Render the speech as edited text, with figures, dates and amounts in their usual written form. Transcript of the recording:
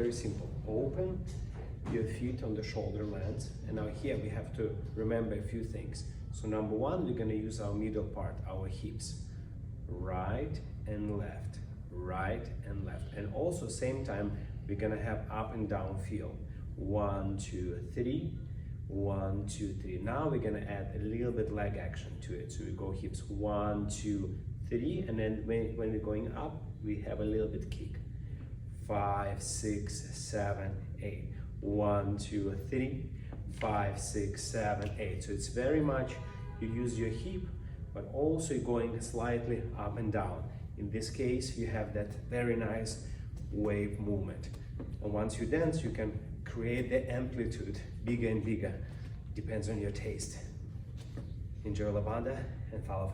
very simple. Open your feet on the shoulder length. And now here we have to remember a few things. So number one, we're gonna use our middle part, our hips. Right and left, right and left. And also same time, we're gonna have up and down feel. 1, 2, 3, 1, 2, 3. Now we're gonna add a little bit leg action to it. So we go hips 1, 2, 3, and then when we're going up, we have a little bit kick. 5, 6, 7, 8. 1, 2, 3, 5, 6, 7, 8. So it's very much you use your hip, but also going slightly up and down. In this case, you have that very nice wave movement. And once you dance, you can create the amplitude bigger and bigger. Depends on your taste. Enjoy lambada and follow.